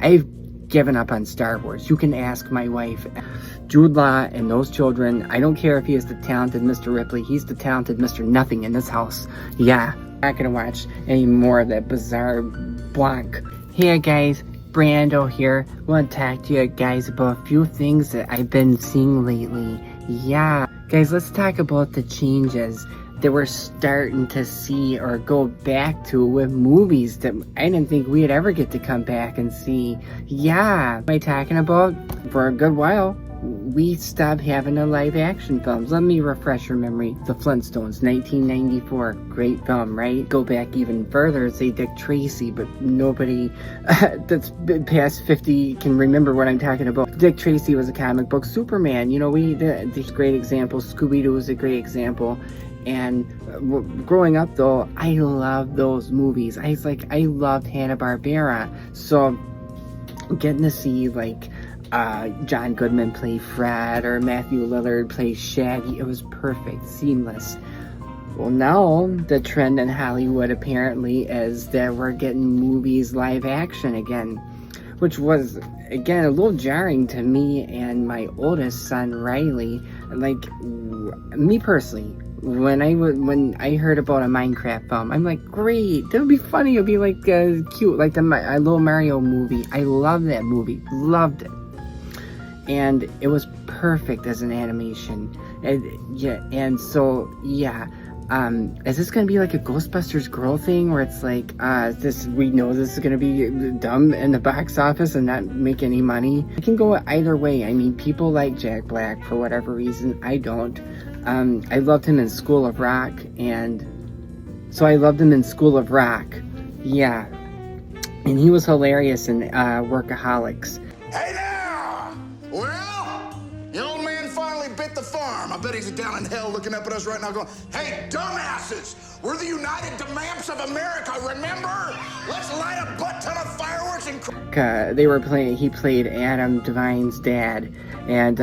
I've given up on Star Wars. You can ask my wife. Jude Law and those children, I don't care if he is the talented Mr. Ripley, he's the talented Mr. Nothing in this house. Yeah, not gonna watch any more of that bizarre blank. Hey guys, Brando here. I want to talk to you guys about a few things that I've been seeing lately. Yeah, guys, let's talk about the changes that we're starting to see or go back to with movies that I didn't think we'd ever get to come back and see. Yeah, what am I talking about? For a good while, we stopped having the live action films. Let me refresh your memory. The Flintstones, 1994, great film, right? Go back even further, say Dick Tracy, but nobody that's past 50 can remember what I'm talking about. Dick Tracy was a comic book Superman. You know, these great examples. Scooby-Doo is a great example. And growing up though, I loved those movies. I loved Hanna-Barbera. So getting to see like John Goodman play Fred or Matthew Lillard play Shaggy, it was perfect, seamless. Well, now the trend in Hollywood apparently is that we're getting movies live action again, which was again a little jarring to me and my oldest son Riley. Like me personally, when I heard about a Minecraft film, I'm like, great, that would be funny. It'd be like cute, like the little Mario movie. I love that movie, loved it, and it was perfect as an animation. And is this gonna be like a Ghostbusters girl thing where it's like, we know this is gonna be dumb in the box office and not make any money? It can go either way. I mean, people like Jack Black for whatever reason. I don't. I loved him in School of Rock, and so I loved him in School of Rock. Yeah, and he was hilarious in Workaholics. Hey now! Well, the old man finally bit the farm. I bet he's down in hell looking up at us right now going, hey, dumbasses! We're the United Demamps of America, remember? Let's light a butt ton of fireworks and... he played Adam Devine's dad, and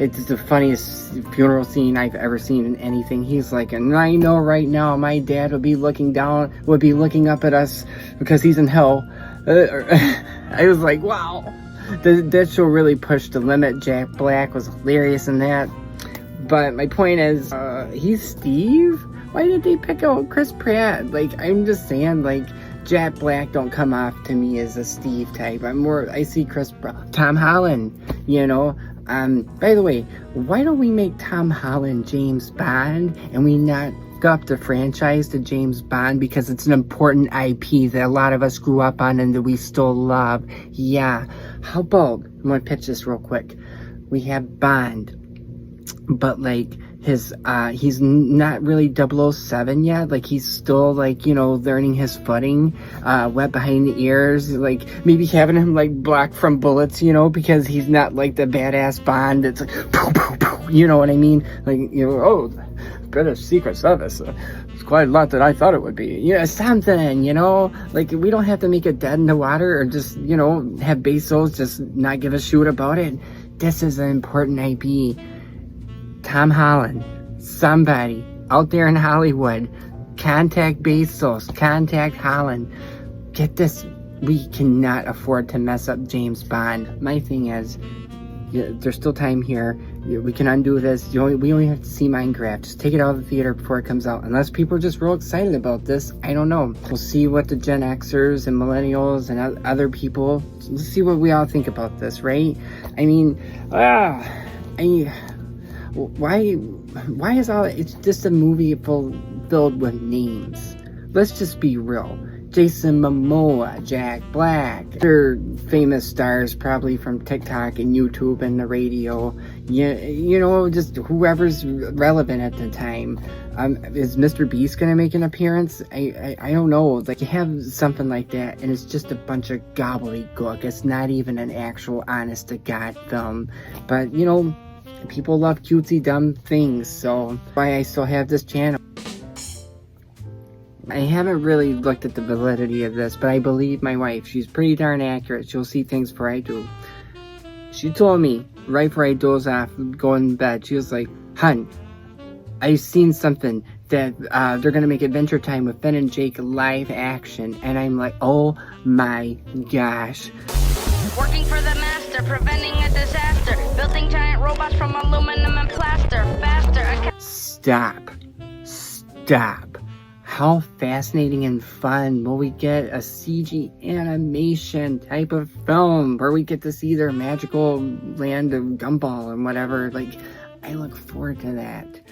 it's the funniest funeral scene I've ever seen in anything. He's like, and I know right now my dad would be looking up at us because he's in hell. I was like, wow. That show really pushed the limit. Jack Black was hilarious in that. But my point is, he's Steve? Why did they pick out Chris Pratt? Like, I'm just saying, like, Jack Black don't come off to me as a Steve type. I see Tom Holland, you know. By the way, why don't we make Tom Holland James Bond and we not go up the franchise to James Bond, because it's an important IP that a lot of us grew up on and that we still love. Yeah, how about, I'm gonna pitch this real quick. We have Bond, but like he's not really 007 yet. Like, he's still, like, you know, learning his footing, wet behind the ears, like maybe having him like block from bullets, you know, because he's not like the badass Bond that's like poof, poof, poof, you know what I mean? Like, you know, oh, British Secret Service, it's quite a lot that I thought it would be, you know, something, you know. Like, we don't have to make it dead in the water or just, you know, have Bezos just not give a shoot about it. This is an important IP. Tom Holland, somebody out there in Hollywood, contact Bezos, contact Holland. Get this. We cannot afford to mess up James Bond. My thing is, there's still time here. We can undo this. We only have to see Minecraft. Just take it out of the theater before it comes out. Unless people are just real excited about this, I don't know. We'll see what the Gen Xers and Millennials and other people, let's see what we all think about this, right? I mean, why is it's just a movie filled with names? Let's just be real. Jason Momoa, Jack Black, they're famous stars probably from TikTok and YouTube and the radio. You know, just whoever's relevant at the time. Is Mr. Beast gonna make an appearance? I don't know. Like, you have something like that and it's just a bunch of gobbledygook. It's not even an actual honest to God film. But, you know, people love cutesy dumb things, so why I still have this channel. I haven't really looked at the validity of this, but I believe my wife. She's pretty darn accurate. She'll see things before I do. She told me right before I doze off, going to bed, she was like, hun, I've seen something that they're gonna make Adventure Time with Finn and Jake live action, and I'm like, oh my gosh. Working for the master, preventing a disaster. Building giant robots from aluminum and plaster. Faster. Stop. Stop. How fascinating and fun will we get a CG animation type of film where we get to see their magical land of Gumball and whatever? Like, I look forward to that.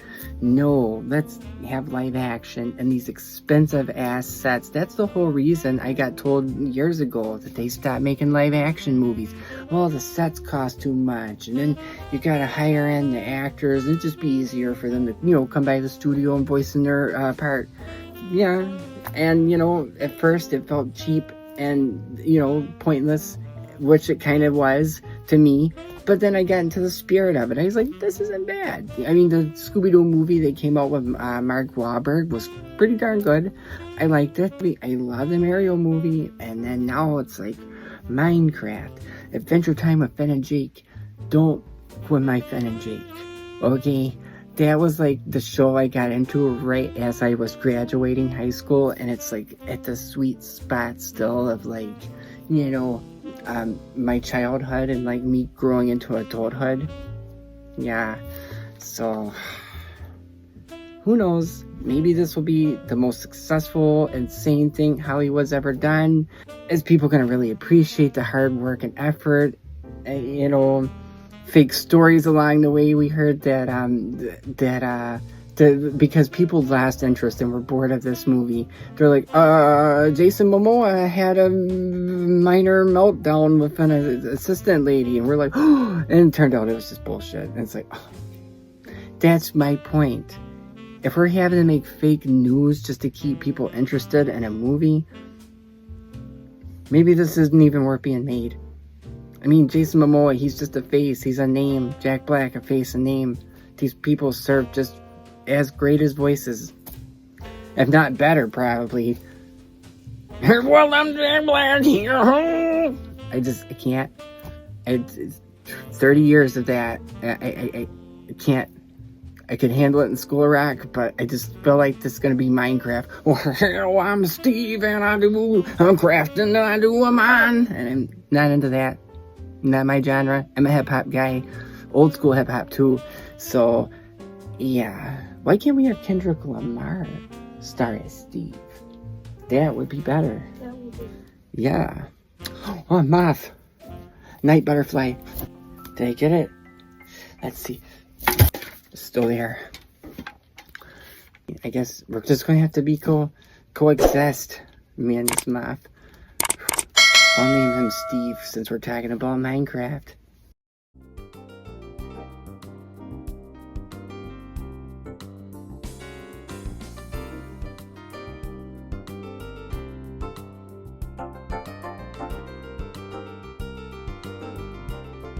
No, let's have live action and these expensive ass sets. That's the whole reason I got told years ago that they stopped making live action movies. Well, the sets cost too much, and then you gotta hire in the actors. It'd just be easier for them to, come by the studio and voice in their part. Yeah, and at first it felt cheap and pointless, which it kind of was to me. But then I got into the spirit of it. I was like, this isn't bad. I mean, the Scooby-Doo movie they came out with Mark Wahlberg was pretty darn good. I liked it. I love the Mario movie. And then now it's like Minecraft, Adventure Time with Finn and Jake. Don't with my Finn and Jake. Okay? That was like the show I got into right as I was graduating high school. And it's like at the sweet spot still of like, my childhood and like me growing into adulthood. Yeah, so who knows, maybe this will be the most successful, insane thing Hollywood's ever done. Is people gonna really appreciate the hard work and effort, fake stories along the way? We heard that because people lost interest and were bored of this movie. They're like, Jason Momoa had a minor meltdown with an assistant lady. And we're like, oh, and it turned out it was just bullshit. And it's like, that's my point. If we're having to make fake news just to keep people interested in a movie, maybe this isn't even worth being made. I mean, Jason Momoa, he's just a face. He's a name. Jack Black, a face, a name. These people serve just as great as voices, if not better, probably. Well, I'm glad here. I can't. It's 30 years of that. I can't. I could handle it in School of Rock, but I just feel like this is gonna be Minecraft. Well, I'm Steve and I'm crafting and I do a mine, and I'm not into that. Not my genre. I'm a hip hop guy, old school hip hop too. So, yeah. Why can't we have Kendrick Lamar star as Steve? That would be better. That would be. Yeah. Oh, moth. Night butterfly. Did I get it? Let's see. It's still there. I guess we're just going to have to be coexist. Me and this moth. I'll name him Steve since we're talking about Minecraft.